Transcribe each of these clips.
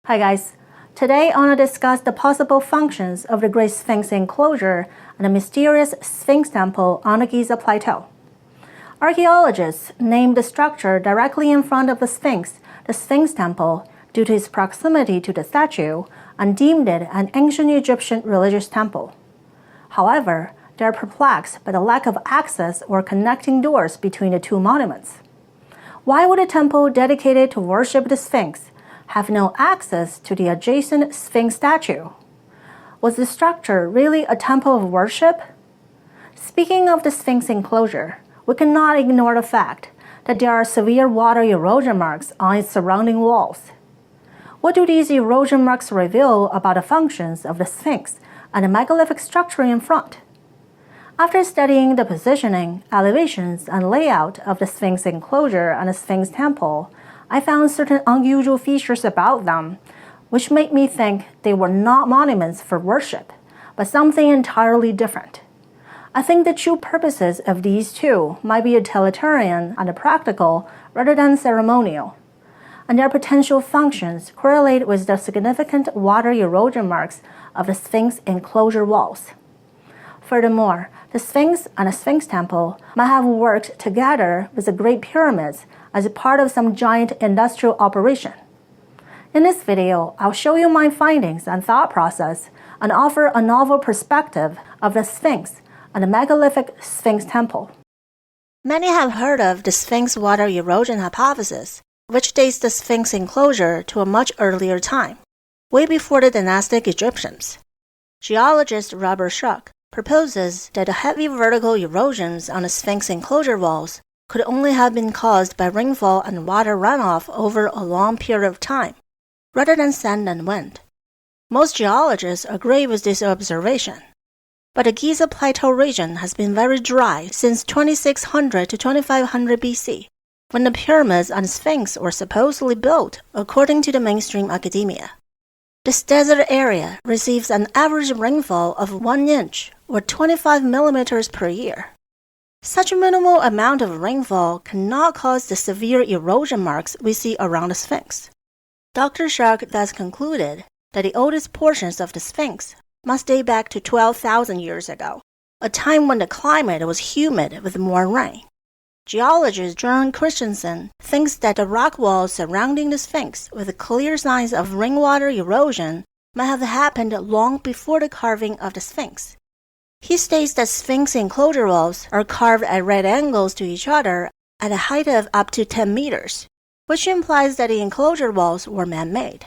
Hi guys, today I want to discuss the possible functions of the Great Sphinx enclosure and the mysterious Sphinx temple on the Giza Plateau. Archaeologists named the structure directly in front of the Sphinx temple, due to its proximity to the statue, and deemed it an ancient Egyptian religious temple. However, they are perplexed by the lack of access or connecting doors between the two monuments. Why would a temple dedicated to worship the Sphinx have no access to the adjacent Sphinx statue? Was the structure really a temple of worship? Speaking of the Sphinx enclosure, we cannot ignore the fact that there are severe water erosion marks on its surrounding walls. What do these erosion marks reveal about the functions of the Sphinx and the megalithic structure in front? After studying the positioning, elevations, and layout of the Sphinx enclosure and the Sphinx temple, I found certain unusual features about them, which made me think they were not monuments for worship, but something entirely different. I think the true purposes of these two might be utilitarian and practical rather than ceremonial, and their potential functions correlate with the significant water erosion marks of the Sphinx enclosure walls. Furthermore, the Sphinx and the Sphinx temple might have worked together with the Great Pyramids as a part of some giant industrial operation. In this video, I'll show you my findings and thought process and offer a novel perspective of the Sphinx and the megalithic Sphinx temple. Many have heard of the Sphinx water erosion hypothesis, which dates the Sphinx enclosure to a much earlier time, way before the dynastic Egyptians. Geologist Robert Schuck proposes that the heavy vertical erosions on the Sphinx enclosure walls could only have been caused by rainfall and water runoff over a long period of time, rather than sand and wind. Most geologists agree with this observation. But the Giza Plateau region has been very dry since 2600 to 2500 BC, when the pyramids and Sphinx were supposedly built according to the mainstream academia. This desert area receives an average rainfall of 1 inch or 25 millimeters per year. Such a minimal amount of rainfall cannot cause the severe erosion marks we see around the Sphinx. Dr. Schuck thus concluded that the oldest portions of the Sphinx must date back to 12,000 years ago, a time when the climate was humid with more rain. Geologist John Christensen thinks that the rock walls surrounding the Sphinx with clear signs of rainwater erosion might have happened long before the carving of the Sphinx. He states that Sphinx enclosure walls are carved at right angles to each other at a height of up to 10 meters, which implies that the enclosure walls were man-made.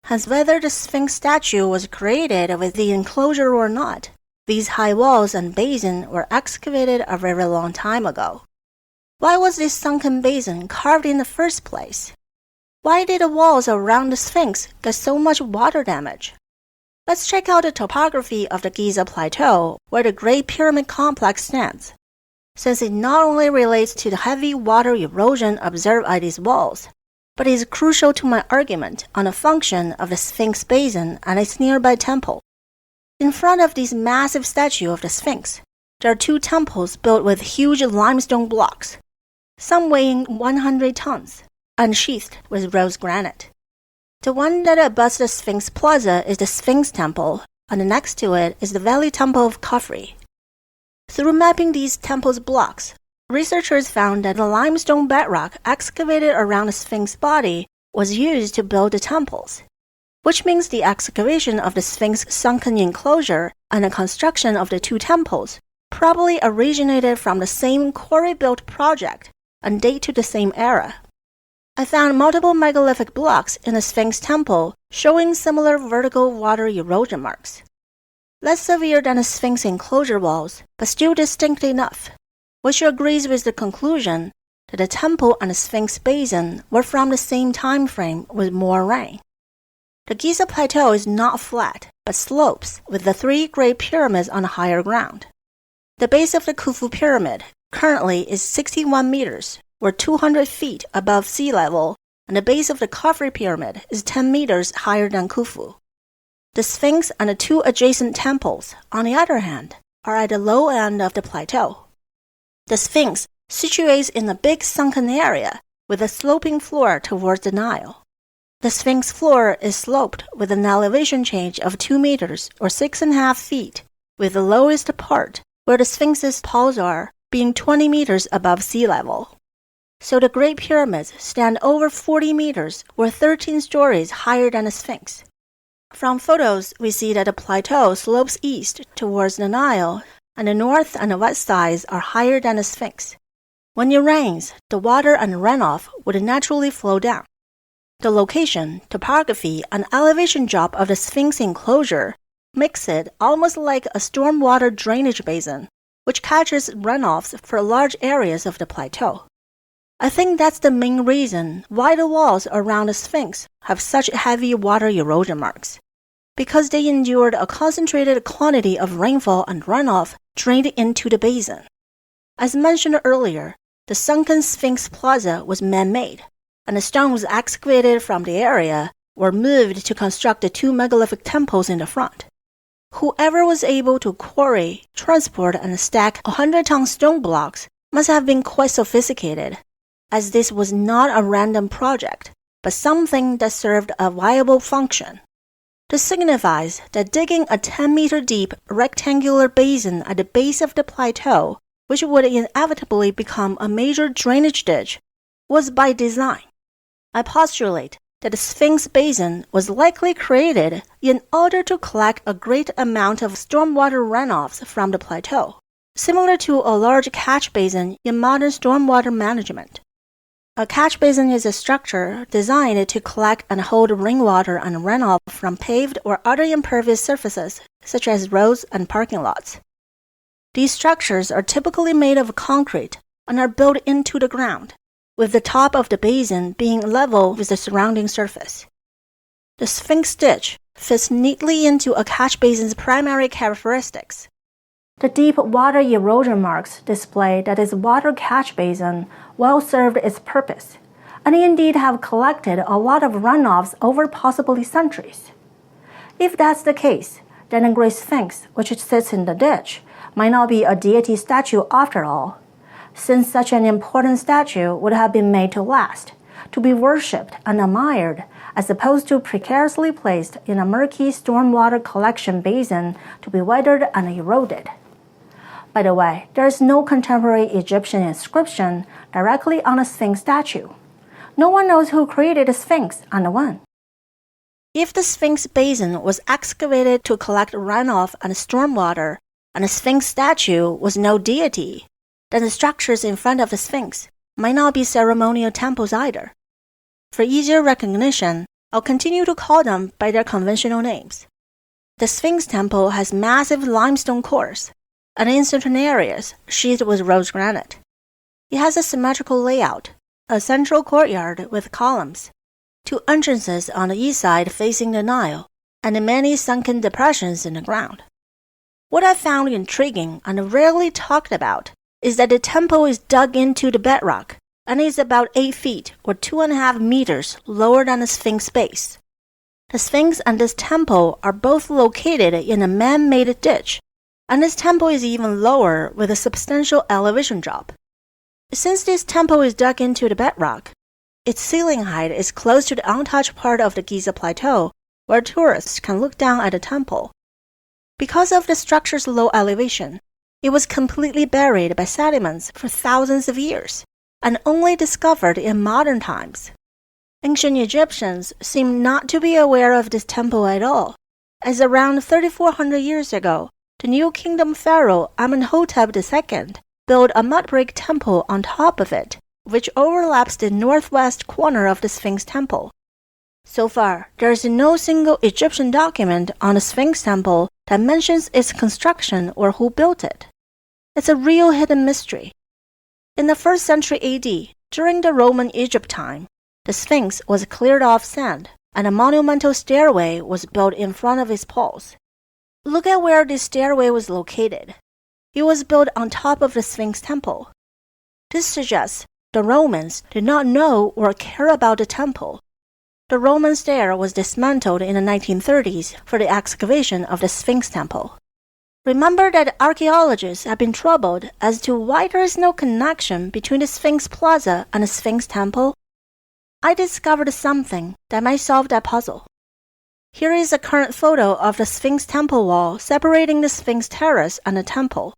Hence, whether the Sphinx statue was created with the enclosure or not, these high walls and basin were excavated a very long time ago. Why was this sunken basin carved in the first place? Why did the walls around the Sphinx get so much water damage? Let's check out the topography of the Giza Plateau, where the Great Pyramid complex stands, since it not only relates to the heavy water erosion observed at these walls, but is crucial to my argument on the function of the Sphinx Basin and its nearby temple. In front of this massive statue of the Sphinx, there are two temples built with huge limestone blocks, some weighing 100 tons, unsheathed with rose granite. The one that abuts the Sphinx Plaza is the Sphinx Temple, and next to it is the Valley Temple of Khafre. Through mapping these temples' blocks, researchers found that the limestone bedrock excavated around the Sphinx body was used to build the temples, which means the excavation of the Sphinx sunken enclosure and the construction of the two temples probably originated from the same quarry-built project and date to the same era. I found multiple megalithic blocks in the Sphinx temple showing similar vertical water erosion marks. Less severe than the Sphinx enclosure walls, but still distinct enough, which agrees with the conclusion that the temple and the Sphinx basin were from the same time frame with more rain. The Giza Plateau is not flat, but slopes with the three Great Pyramids on the higher ground. The base of the Khufu Pyramid currently is 61 meters, or 200 feet above sea level, and the base of the Khafre Pyramid is 10 meters higher than Khufu. The Sphinx and the two adjacent temples, on the other hand, are at the low end of the plateau. The Sphinx situates in a big sunken area with a sloping floor towards the Nile. The Sphinx floor is sloped with an elevation change of 2 meters or 6.5 feet, with the lowest part, where the Sphinx's paws are, being 20 meters above sea level. So the Great Pyramids stand over 40 meters or 13 stories higher than the Sphinx. From photos, we see that the plateau slopes east towards the Nile, and the north and the west sides are higher than the Sphinx. When it rains, the water and runoff would naturally flow down. The location, topography, and elevation drop of the Sphinx enclosure makes it almost like a stormwater drainage basin, which catches runoffs for large areas of the plateau. I think that's the main reason why the walls around the Sphinx have such heavy water erosion marks, because they endured a concentrated quantity of rainfall and runoff drained into the basin. As mentioned earlier, the sunken Sphinx Plaza was man-made, and the stones excavated from the area were moved to construct the 2 megalithic temples in the front. Whoever was able to quarry, transport, and stack 100-ton stone blocks must have been quite sophisticated, as this was not a random project, but something that served a viable function. This signifies that digging a 10-meter deep rectangular basin at the base of the plateau, which would inevitably become a major drainage ditch, was by design. I postulate that the Sphinx Basin was likely created in order to collect a great amount of stormwater runoffs from the plateau, similar to a large catch basin in modern stormwater management. A catch basin is a structure designed to collect and hold rainwater and runoff from paved or other impervious surfaces, such as roads and parking lots. These structures are typically made of concrete and are built into the ground, with the top of the basin being level with the surrounding surface. The Sphinx ditch fits neatly into a catch basin's primary characteristics. The deep water erosion marks display that this water catch basin well served its purpose, and indeed have collected a lot of runoffs over possibly centuries. If that's the case, then the Great Sphinx, which sits in the ditch, might not be a deity statue after all, since such an important statue would have been made to last, to be worshipped and admired, as opposed to precariously placed in a murky stormwater collection basin to be weathered and eroded. By the way, there is no contemporary Egyptian inscription directly on the Sphinx statue. No one knows who created the Sphinx and when. If the Sphinx Basin was excavated to collect runoff and stormwater, and the Sphinx statue was no deity, then the structures in front of the Sphinx might not be ceremonial temples either. For easier recognition, I'll continue to call them by their conventional names. The Sphinx Temple has massive limestone cores, and in certain areas sheathed with rose granite. It has a symmetrical layout, a central courtyard with columns, 2 entrances on the east side facing the Nile, and many sunken depressions in the ground. What I found intriguing and rarely talked about is that the temple is dug into the bedrock and is about 8 feet or 2.5 meters lower than the Sphinx base. The Sphinx and this temple are both located in a man-made ditch, and this temple is even lower with a substantial elevation drop. Since this temple is dug into the bedrock, its ceiling height is close to the untouched part of the Giza Plateau, where tourists can look down at the temple. Because of the structure's low elevation, it was completely buried by sediments for thousands of years, and only discovered in modern times. Ancient Egyptians seem not to be aware of this temple at all, as around 3,400 years ago, the New Kingdom pharaoh Amenhotep II built a mud brick temple on top of it, which overlaps the northwest corner of the Sphinx Temple. So far, there is no single Egyptian document on the Sphinx Temple that mentions its construction or who built it. It's a real hidden mystery. In the 1st century AD, during the Roman Egypt time, the Sphinx was cleared off sand, and a monumental stairway was built in front of its poles. Look at where this stairway was located. It was built on top of the Sphinx Temple. This suggests the Romans did not know or care about the temple. The Roman stair was dismantled in the 1930s for the excavation of the Sphinx Temple. Remember that archaeologists have been troubled as to why there is no connection between the Sphinx Plaza and the Sphinx Temple? I discovered something that might solve that puzzle. Here is a current photo of the Sphinx temple wall separating the Sphinx terrace and the temple.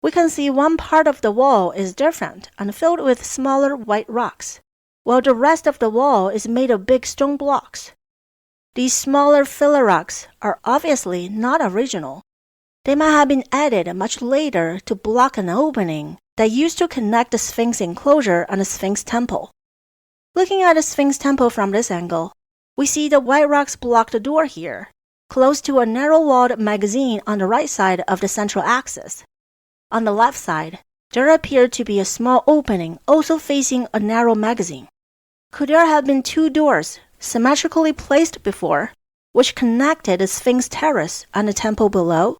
We can see one part of the wall is different and filled with smaller white rocks, while the rest of the wall is made of big stone blocks. These smaller filler rocks are obviously not original. They might have been added much later to block an opening that used to connect the Sphinx enclosure and the Sphinx temple. Looking at the Sphinx temple from this angle, we see the white rocks block the door here, close to a narrow-walled magazine on the right side of the central axis. On the left side, there appeared to be a small opening also facing a narrow magazine. Could there have been two doors symmetrically placed before, which connected the Sphinx terrace and the temple below?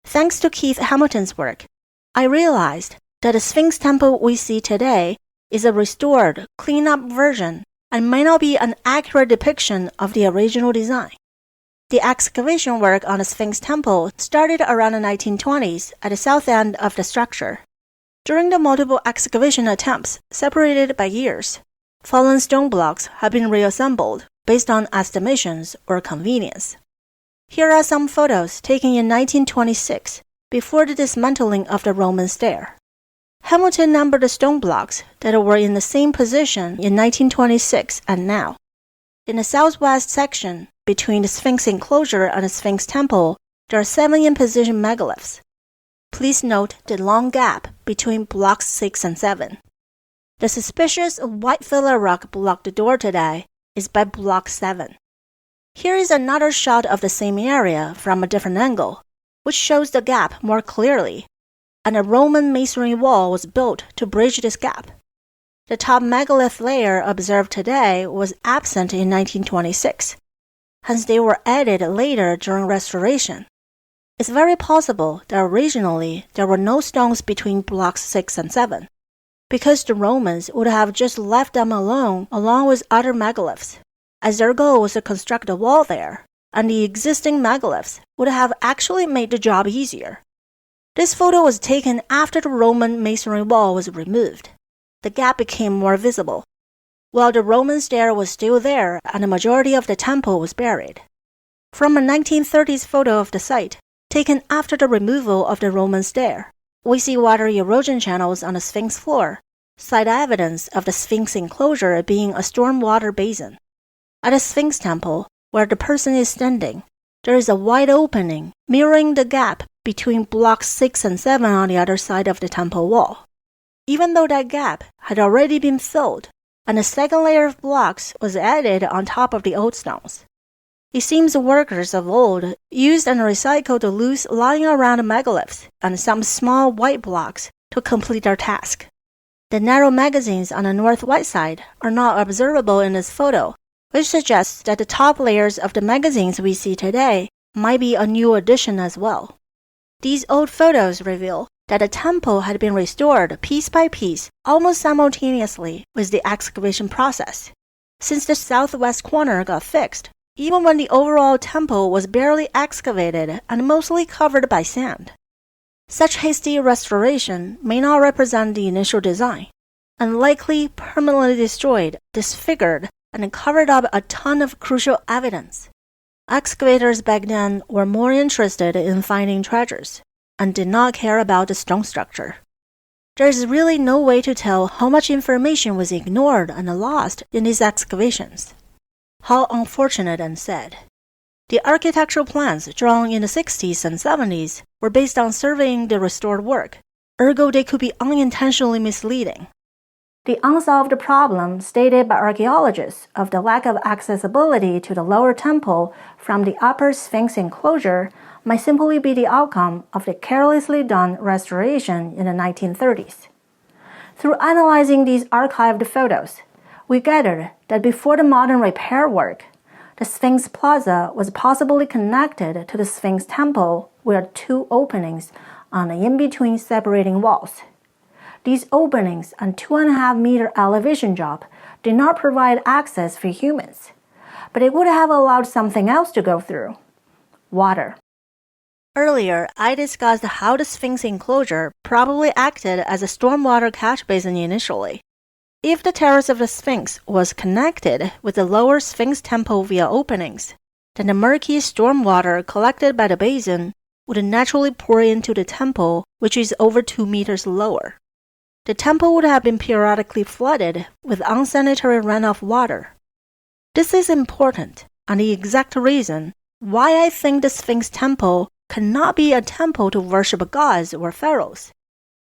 Thanks to Keith Hamilton's work, I realized that the Sphinx temple we see today is a restored, cleaned-up version and may not be an accurate depiction of the original design. The excavation work on the Sphinx temple started around the 1920s at the south end of the structure. During the multiple excavation attempts separated by years, fallen stone blocks have been reassembled based on estimations or convenience. Here are some photos taken in 1926 before the dismantling of the Roman stair. Hamilton numbered the stone blocks that were in the same position in 1926 and now. In the southwest section, between the Sphinx enclosure and the Sphinx temple, there are 7 in-position megaliths. Please note the long gap between blocks 6 and 7. The suspicious white filler rock blocked the door today is by block 7. Here is another shot of the same area from a different angle, which shows the gap more clearly, and a Roman masonry wall was built to bridge this gap. The top megalith layer observed today was absent in 1926, hence they were added later during restoration. It's very possible that originally there were no stones between blocks 6 and 7, because the Romans would have just left them alone along with other megaliths, as their goal was to construct a wall there, and the existing megaliths would have actually made the job easier. This photo was taken after the Roman masonry wall was removed. The gap became more visible, while the Roman stair was still there and the majority of the temple was buried. From a 1930s photo of the site, taken after the removal of the Roman stair, we see water erosion channels on the Sphinx floor, slight evidence of the Sphinx enclosure being a stormwater basin. At the Sphinx temple, where the person is standing, there is a wide opening mirroring the gap between blocks 6 and 7 on the other side of the temple wall. Even though that gap had already been filled, and a second layer of blocks was added on top of the old stones, it seems the workers of old used and recycled the loose lying around megaliths and some small white blocks to complete their task. The narrow magazines on the northwest side are not observable in this photo, which suggests that the top layers of the magazines we see today might be a new addition as well. These old photos reveal that the temple had been restored piece by piece almost simultaneously with the excavation process, since the southwest corner got fixed, even when the overall temple was barely excavated and mostly covered by sand. Such hasty restoration may not represent the initial design, and likely permanently destroyed, disfigured, and covered up a ton of crucial evidence. Excavators back then were more interested in finding treasures and did not care about the stone structure. There is really no way to tell how much information was ignored and lost in these excavations. How unfortunate and sad. The architectural plans drawn in the 60s and 70s were based on surveying the restored work, ergo they could be unintentionally misleading. The unsolved problem stated by archaeologists of the lack of accessibility to the lower temple from the upper Sphinx enclosure might simply be the outcome of the carelessly done restoration in the 1930s. Through analyzing these archived photos, we gathered that before the modern repair work, the Sphinx Plaza was possibly connected to the Sphinx temple with 2 openings on the in-between separating walls. These openings and 2.5-meter elevation drop did not provide access for humans, but it would have allowed something else to go through: water. Earlier, I discussed how the Sphinx enclosure probably acted as a stormwater catch basin initially. If the terrace of the Sphinx was connected with the lower Sphinx temple via openings, then the murky storm water collected by the basin would naturally pour into the temple, which is over 2 meters lower. The temple would have been periodically flooded with unsanitary runoff water. This is important and the exact reason why I think the Sphinx temple cannot be a temple to worship gods or pharaohs.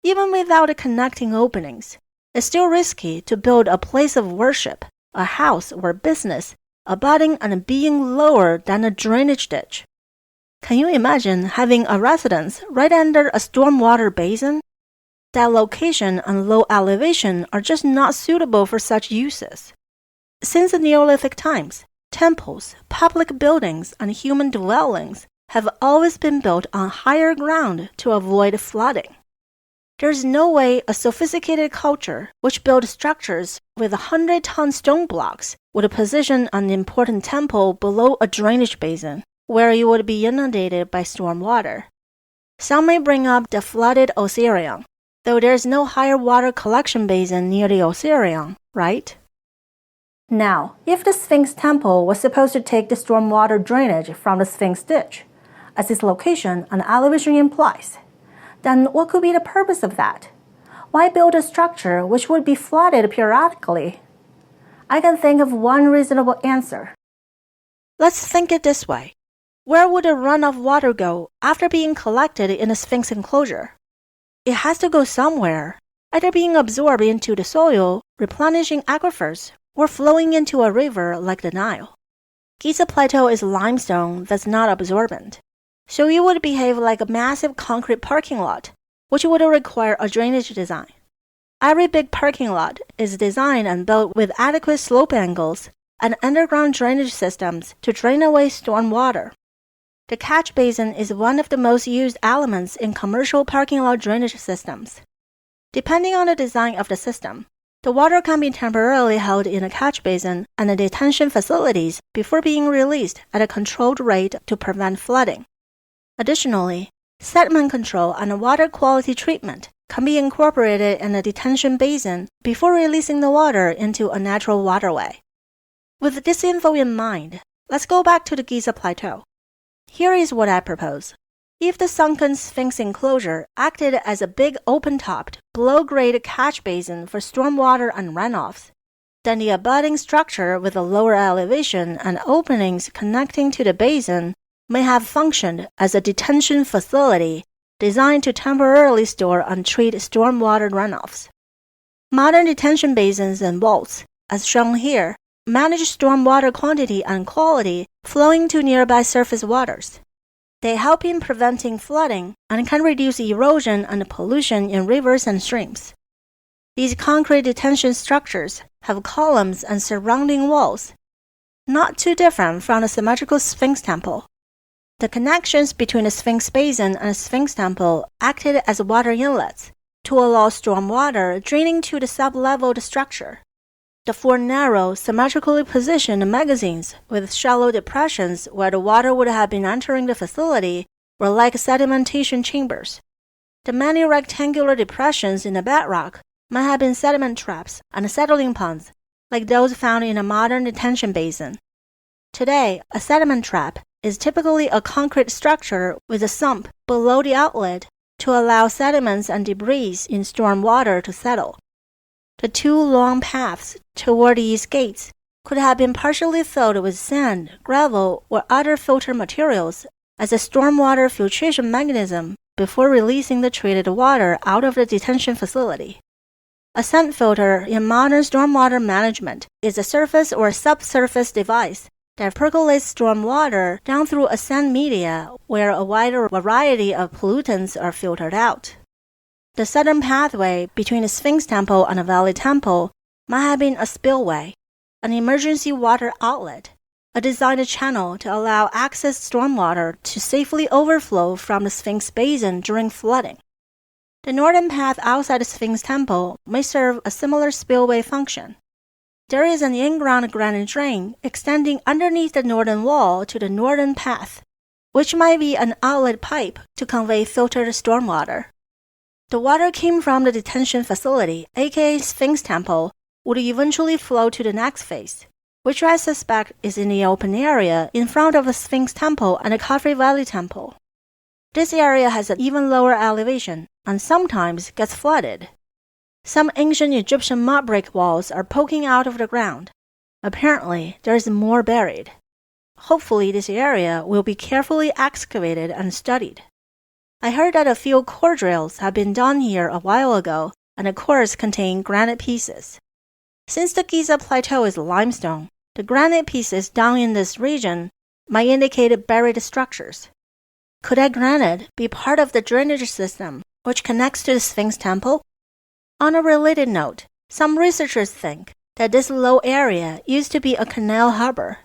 Even without the connecting openings, it's still risky to build a place of worship, a house or business, abutting and being lower than a drainage ditch. Can you imagine having a residence right under a stormwater basin? That location and low elevation are just not suitable for such uses. Since the Neolithic times, temples, public buildings, and human dwellings have always been built on higher ground to avoid flooding. There's no way a sophisticated culture which built structures with 100-ton stone blocks would position an important temple below a drainage basin, where it would be inundated by storm water. Some may bring up the flooded Erosion, though there's no higher water collection basin near the Erosion, right? Now, if the Sphinx temple was supposed to take the stormwater drainage from the Sphinx ditch, as its location and elevation implies, then what could be the purpose of that? Why build a structure which would be flooded periodically? I can think of one reasonable answer. Let's think it this way. Where would the runoff water go after being collected in a Sphinx enclosure? It has to go somewhere, either being absorbed into the soil, replenishing aquifers, or flowing into a river like the Nile. Giza Plateau is limestone that's not absorbent, so it would behave like a massive concrete parking lot, which would require a drainage design. Every big parking lot is designed and built with adequate slope angles and underground drainage systems to drain away storm water. The catch basin is one of the most used elements in commercial parking lot drainage systems. Depending on the design of the system, the water can be temporarily held in a catch basin and the detention facilities before being released at a controlled rate to prevent flooding. Additionally, sediment control and water quality treatment can be incorporated in the detention basin before releasing the water into a natural waterway. With this info in mind, let's go back to the Giza Plateau. Here is what I propose. If the sunken Sphinx enclosure acted as a big open-topped, below-grade catch basin for stormwater and runoffs, then the abutting structure with a lower elevation and openings connecting to the basin may have functioned as a detention facility designed to temporarily store and treat stormwater runoffs. Modern detention basins and vaults, as shown here, manage stormwater quantity and quality flowing to nearby surface waters. They help in preventing flooding and can reduce erosion and pollution in rivers and streams. These concrete detention structures have columns and surrounding walls, not too different from the symmetrical Sphinx temple. The connections between the Sphinx basin and the Sphinx temple acted as water inlets to allow storm water draining to the sub-leveled structure. The 4 narrow, symmetrically positioned magazines with shallow depressions where the water would have been entering the facility were like sedimentation chambers. The many rectangular depressions in the bedrock might have been sediment traps and settling ponds, like those found in a modern detention basin. Today, a sediment trap is typically a concrete structure with a sump below the outlet to allow sediments and debris in storm water to settle. The 2 long paths toward these gates could have been partially filled with sand, gravel, or other filter materials as a stormwater filtration mechanism before releasing the treated water out of the detention facility. A sand filter in modern stormwater management is a surface or subsurface device that percolates storm water down through a sand media where a wider variety of pollutants are filtered out. The southern pathway between the Sphinx temple and the Valley temple might have been a spillway, an emergency water outlet, a designed channel to allow excess stormwater to safely overflow from the Sphinx basin during flooding. The northern path outside the Sphinx temple may serve a similar spillway function. There is an in-ground granite drain extending underneath the northern wall to the northern path, which might be an outlet pipe to convey filtered stormwater. The water came from the detention facility, aka Sphinx temple, would eventually flow to the next phase, which I suspect is in the open area in front of the Sphinx Temple and the Caffrey Valley Temple. This area has an even lower elevation and sometimes gets flooded. Some ancient Egyptian mud brick walls are poking out of the ground. Apparently, there is more buried. Hopefully, this area will be carefully excavated and studied. I heard that a few core drills have been done here a while ago, and the cores contain granite pieces. Since the Giza Plateau is limestone, the granite pieces down in this region might indicate buried structures. Could that granite be part of the drainage system which connects to the Sphinx Temple? On a related note, some researchers think that this low area used to be a canal harbor.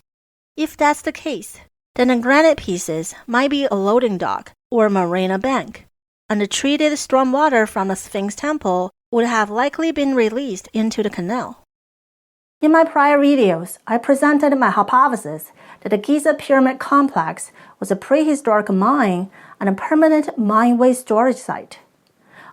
If that's the case, then the granite pieces might be a loading dock or marina bank, and the treated stormwater from the Sphinx Temple would have likely been released into the canal. In my prior videos, I presented my hypothesis that the Giza Pyramid Complex was a prehistoric mine and a permanent mine waste storage site.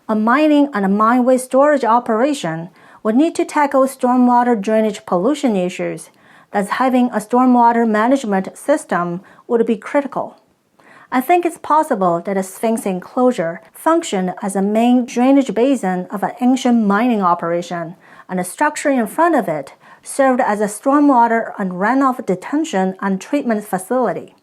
A mining and a mine waste storage operation would need to tackle stormwater drainage pollution issues, thus having a stormwater management system would be critical. I think it's possible that a Sphinx enclosure functioned as a main drainage basin of an ancient mining operation, and the structure in front of it served as a stormwater and runoff detention and treatment facility.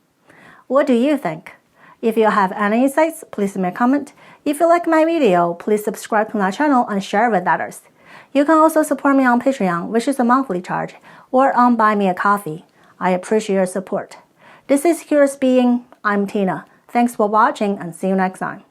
What do you think? If you have any insights, please leave me a comment. If you like my video, please subscribe to my channel and share with others. You can also support me on Patreon, which is a monthly charge, or on Buy Me a Coffee. I appreciate your support. This is Curious Being. I'm Tina. Thanks for watching and see you next time.